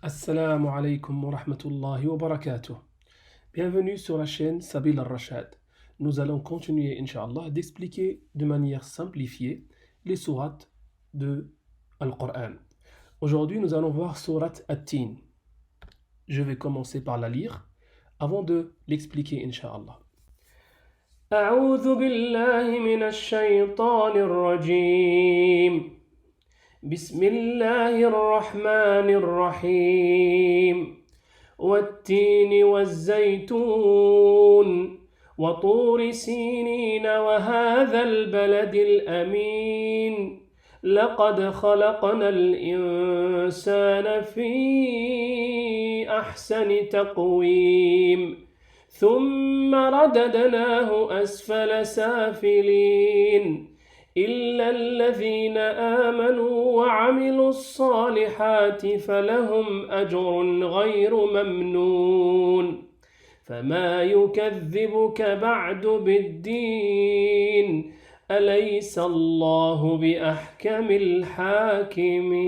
Assalamu alaikum wa rahmatullahi wa barakatuh. Bienvenue sur la chaîne Sabil al-Rashad. Nous allons continuer, Inch'Allah, d'expliquer de manière simplifiée les sourates de Al-Qur'an. Aujourd'hui, nous allons voir sourate At-Tin. Je vais commencer par la lire avant de l'expliquer, Inch'Allah. أعوذ بالله من الشيطان الرجيم. بسم الله الرحمن الرحيم. والتين والزيتون وطور سينين وهذا البلد الأمين لقد خلقنا الإنسان في أحسن تقويم ثم رددناه أسفل سافلين إلا الذين آمنوا وعملوا الصالحات فلهم أجر غير ممنون فما يكذبك بعد بالدين أليس الله بأحكم الحاكمين.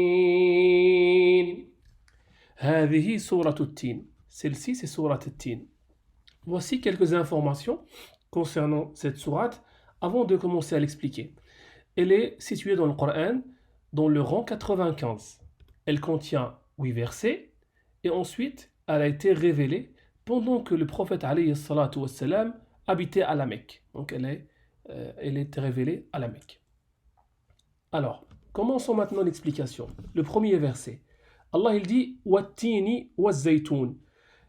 هذه سورة التين. Celle-ci, c'est sourate At-Tin. Voici quelques informations concernant cette sourate avant de commencer à l'expliquer. Elle est située dans le Coran, dans le rang 95. Elle contient 8 versets et ensuite elle a été révélée pendant que le prophète alayhi salatu wassalam habitait à la Mecque. Donc elle est révélée à la Mecque. Alors, commençons maintenant l'explication. Le premier verset. Allah il dit Wattini wazzaytoun.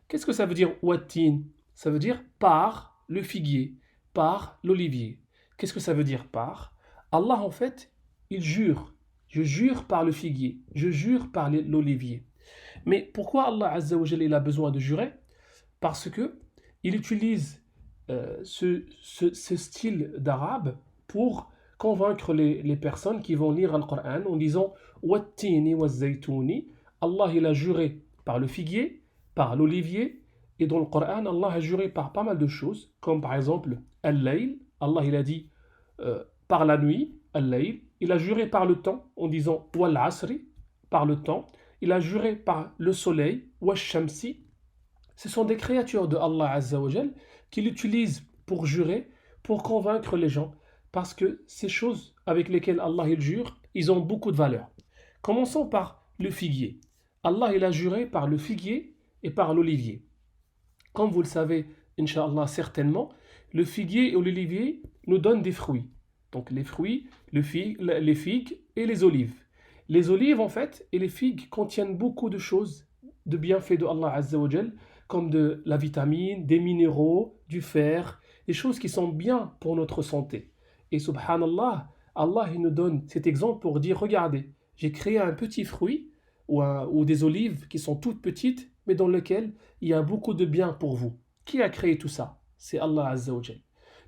Qu'est-ce que ça veut dire Wattin? Ça veut dire par le figuier, par l'olivier. Qu'est-ce que ça veut dire par? Allah en fait, il jure. Je jure par le figuier, je jure par l'olivier. Mais pourquoi Allah Azza wa Jalla il a besoin de jurer? Parce que il utilise ce style d'arabe pour convaincre les personnes qui vont lire le Coran en disant Wattini wazzaytouni. Allah il a juré par le figuier, par l'olivier. Et dans le Coran, Allah a juré par pas mal de choses, comme par exemple Al-Layl. Allah il a dit par la nuit, Al-Layl. Il a juré par le temps en disant Wal-Asri, par le temps. Il a juré par le soleil, Wash-Shamsi. Ce sont des créatures de Allah Azza wa Jal qu'il utilise pour jurer, pour convaincre les gens. Parce que ces choses avec lesquelles Allah il jure, ils ont beaucoup de valeur. Commençons par le figuier. Allah il a juré par le figuier et par l'olivier. Comme vous le savez, Inch'Allah, certainement, le figuier et l'olivier nous donnent des fruits. Donc les fruits, les figues et les olives. Les olives, en fait, et les figues contiennent beaucoup de choses, de bienfaits de Allah Azza wa Jal, comme de la vitamine, des minéraux, du fer, des choses qui sont bien pour notre santé. Et subhanallah, Allah il nous donne cet exemple pour dire, regardez, j'ai créé un petit fruit ou des olives qui sont toutes petites, mais dans lequel il y a beaucoup de bien pour vous. Qui a créé tout ça? C'est Allah Azza wa Jal.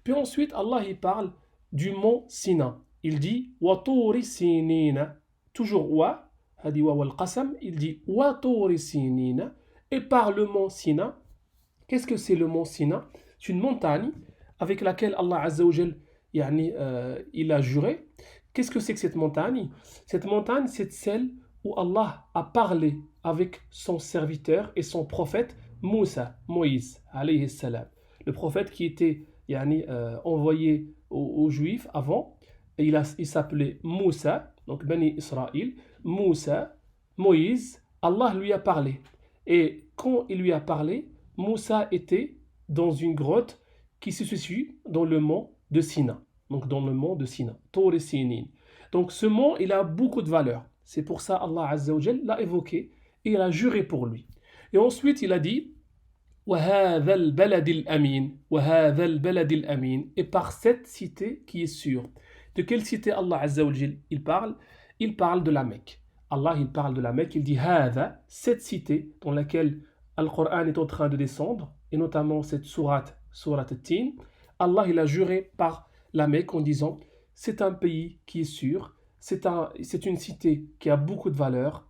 Puis ensuite, Allah il parle du mont Sina. Il dit wa turi sinina. Toujours wa, hadi wa wal qasam, il dit wa turi sinina. Et par le mont Sina. Qu'est-ce que c'est le mont Sina? C'est une montagne avec laquelle Allah Azza wa Jal il a juré. Qu'est-ce que c'est que cette montagne? Cette montagne, c'est celle où Allah a parlé avec son serviteur et son prophète Moussa, Moïse, alayhi salam. Le prophète qui était envoyé aux Juifs avant, et il s'appelait Moussa, donc Bani Israël. Moussa, Moïse, Allah lui a parlé. Et quand il lui a parlé, Moussa était dans une grotte qui se situe dans le mont de Sina. Donc dans le mont de Sina, Tour Sinin. Donc ce mont, il a beaucoup de valeur. C'est pour ça Allah Azza wa Jal l'a évoqué et il a juré pour lui. Et ensuite il a dit وَهَذَا الْبَلَدِ الْأَمِينَ وَهَذَا الْبَلَدِ الْأَمِينَ. Et par cette cité qui est sûre. De quelle cité Allah Azza wa Jal il parle? Il parle de la Mecque. Allah il parle de la Mecque, il dit هَذَا, cette cité dans laquelle Al-Qur'an est en train de descendre, et notamment cette sourate At-Tin. Allah il a juré par la Mecque en disant c'est un pays qui est sûr, c'est une cité qui a beaucoup de valeur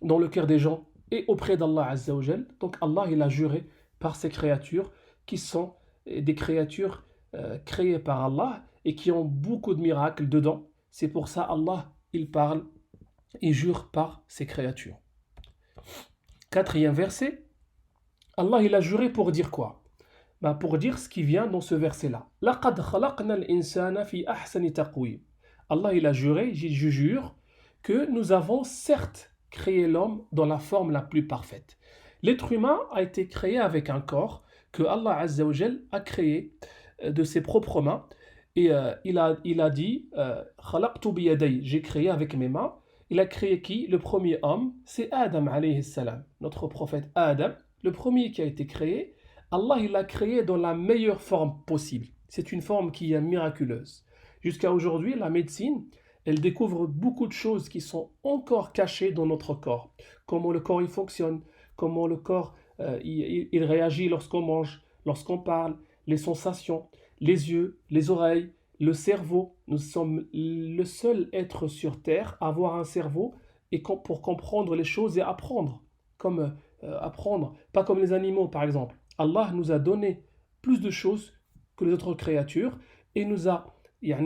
dans le cœur des gens et auprès d'Allah Azza wa Jal. Donc Allah il a juré par ces créatures qui sont des créatures créés par Allah et qui ont beaucoup de miracles dedans. C'est pour ça Allah, il parle, il jure par ses créatures. Quatrième verset, Allah il a juré pour dire quoi? Pour dire ce qui vient dans ce verset-là. لَقَدْ خَلَقْنَا الْإِنسَانَ فِي أَحْسَنِ تَقْوِيمٍ. Allah il a juré, je jure, que nous avons certes créé l'homme dans la forme la plus parfaite. L'être humain a été créé avec un corps que Allah Azza wa Jal a créé de ses propres mains. Et il a dit خَلَقْتُ بِيَدَيْ, j'ai créé avec mes mains. Il a créé qui? Le premier homme, c'est Adam alayhi salam, notre prophète Adam, le premier qui a été créé. Allah il l'a créé dans la meilleure forme possible. C'est une forme qui est miraculeuse. Jusqu'à aujourd'hui, la médecine, elle découvre beaucoup de choses qui sont encore cachées dans notre corps. Comment le corps il fonctionne, comment le corps il réagit lorsqu'on mange, lorsqu'on parle, les sensations, les yeux, les oreilles, le cerveau. Nous sommes le seul être sur Terre à avoir un cerveau et pour comprendre les choses et apprendre. Comme apprendre, pas comme les animaux par exemple. Allah nous a donné plus de choses que les autres créatures et nous a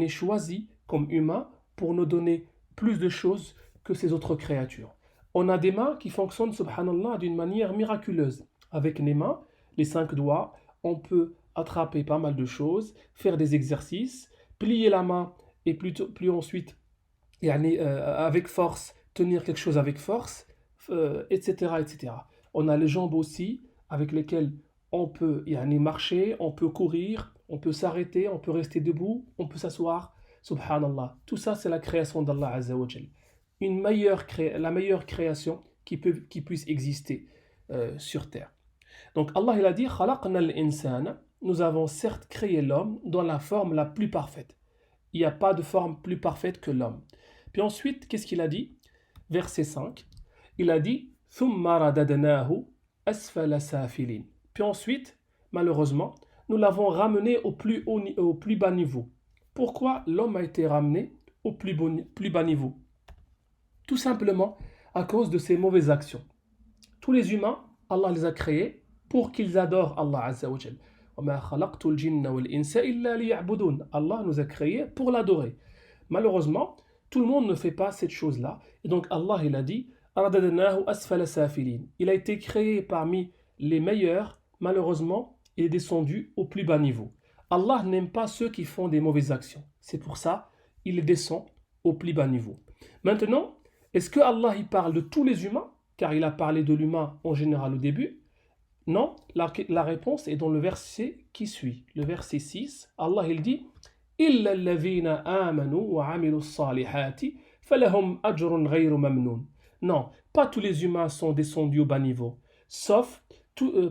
choisi comme humains pour nous donner plus de choses que ces autres créatures. On a des mains qui fonctionnent, subhanallah, d'une manière miraculeuse. Avec les mains, les 5 doigts, on peut attraper pas mal de choses, faire des exercices, plier la main et plus ensuite, avec force, tenir quelque chose avec force, etc., etc. On a les jambes aussi, avec lesquelles on peut marcher, on peut courir, on peut s'arrêter, on peut rester debout, on peut s'asseoir. Subhanallah. Tout ça, c'est la création d'Allah Azza wa Jal. La meilleure création qui puisse exister sur terre. Donc Allah il a dit خَلَقْنَا الْإِنسَانَ. Nous avons certes créé l'homme dans la forme la plus parfaite. Il n'y a pas de forme plus parfaite que l'homme. Puis ensuite, qu'est-ce qu'il a dit? Verset 5. Il a dit ثُمَّ رَدَدْنَاهُ أَسْفَلَ سَافِلِينَ. Puis ensuite, malheureusement, nous l'avons ramené au plus bas niveau. Pourquoi l'homme a été ramené au plus bas niveau? Tout simplement à cause de ses mauvaises actions. Tous les humains, Allah les a créés pour qu'ils adorent Allah Azza wa Jal. وَمَا خَلَقْتُ الْجِنَّ وَالْإِنسَ إِلَّا لِيَعْبُدُونَ. Allah nous a créés pour l'adorer. Malheureusement, tout le monde ne fait pas cette chose-là. Et donc Allah il a dit رَدَدْنَاهُ أَسْفَلَ سَافِلِينَ. Il a été créé parmi les meilleurs. Malheureusement, il est descendu au plus bas niveau. Allah n'aime pas ceux qui font des mauvaises actions. C'est pour ça il descend au plus bas niveau. Maintenant, est-ce que Allah il parle de tous les humains? Car il a parlé de l'humain en général au début. Non, la réponse est dans le verset qui suit. Le verset 6, Allah il dit إِلَّا الَّذِينَ آمَنُوا وَعَمِلُوا الصَّالِحَاتِ فَلَهُمْ أَجْرٌ غَيْرُ مَمْنُونٍ. Non, pas tous les humains sont descendus au bas niveau. Sauf,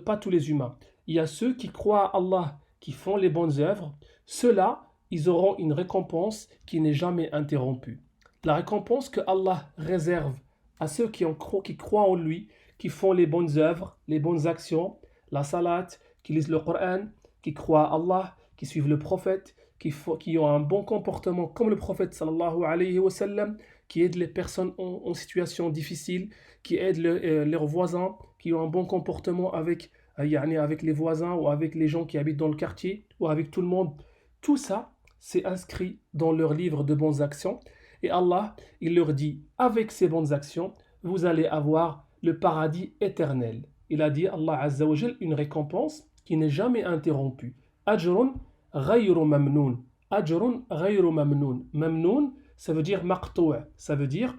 pas tous les humains. Il y a ceux qui croient à Allah, qui font les bonnes œuvres. Ceux-là, ils auront une récompense qui n'est jamais interrompue. La récompense que Allah réserve à ceux qui croient en lui, qui font les bonnes œuvres, les bonnes actions, la salat, qui lisent le Coran, qui croient à Allah, qui suivent le prophète, qui ont un bon comportement comme le prophète sallallahu alayhi wa sallam, qui aident les personnes en situation difficile, qui aident leurs voisins, qui ont un bon comportement avec les voisins ou avec les gens qui habitent dans le quartier ou avec tout le monde. Tout ça, c'est inscrit dans leur livre de bonnes actions. Et Allah, il leur dit, avec ces bonnes actions, vous allez avoir le paradis éternel. Il a dit, Allah Azza wa Jal, une récompense qui n'est jamais interrompue. Ajrun ghayru mamnoun. Ajrun ghayru mamnoun. Mamnoun, ça veut dire maqtou', ça veut dire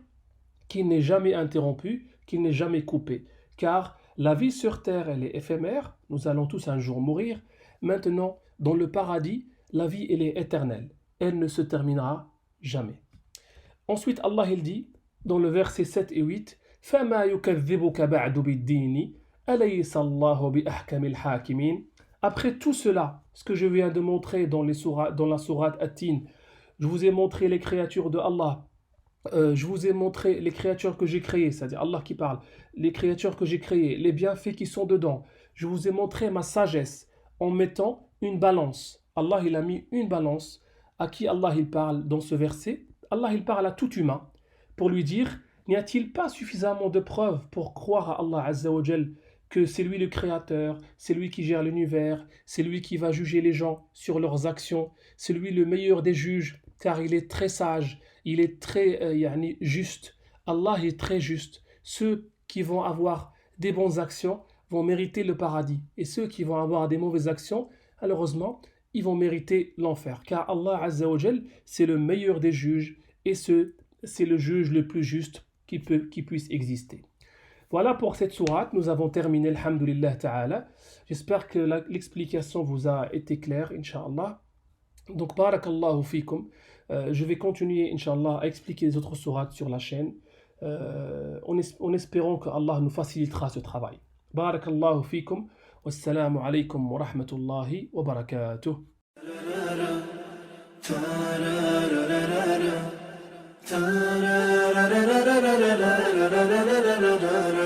qu'il n'est jamais interrompu, qu'il n'est jamais coupé. Car la vie sur terre, elle est éphémère, nous allons tous un jour mourir. Maintenant, dans le paradis, la vie, elle est éternelle. Elle ne se terminera jamais. Ensuite, Allah il dit, dans le verset 7 et 8, فَمَا يُكَذِّبُكَ بَعْدُ بِالدِّينِ أَلَيْسَ اللَّهُ بِأَحْكَمِ الْحَاكِمِينَ. Après tout cela, ce que je viens de montrer dans la sourate At-Tin, je vous ai montré les créatures de Allah, je vous ai montré les créatures que j'ai créées, c'est-à-dire Allah qui parle, les créatures que j'ai créées, les bienfaits qui sont dedans. Je vous ai montré ma sagesse en mettant une balance. Allah il a mis une balance. À qui Allah il parle dans ce verset? Allah il parle à tout humain pour lui dire, n'y a-t-il pas suffisamment de preuves pour croire à Allah Azza wa Jal que c'est lui le créateur, c'est lui qui gère l'univers, c'est lui qui va juger les gens sur leurs actions, c'est lui le meilleur des juges, car il est très sage, il est très juste. Allah est très juste. Ceux qui vont avoir des bonnes actions vont mériter le paradis, et ceux qui vont avoir des mauvaises actions, malheureusement, ils vont mériter l'enfer, car Allah Azza wa Jal, c'est le meilleur des juges, et c'est le juge le plus juste qui puisse exister. Voilà pour cette sourate, nous avons terminé, alhamdulillah ta'ala. J'espère que l'explication vous a été claire, inshallah. Donc, barakallahu fikum. Je vais continuer, inshallah, à expliquer les autres sourates sur la chaîne, en espérant que Allah nous facilitera ce travail. Barakallahu fikum. Wassalamu alaykum wa rahmatullahi wa barakatuh. Ta-ra-ra-ra-ra-ra.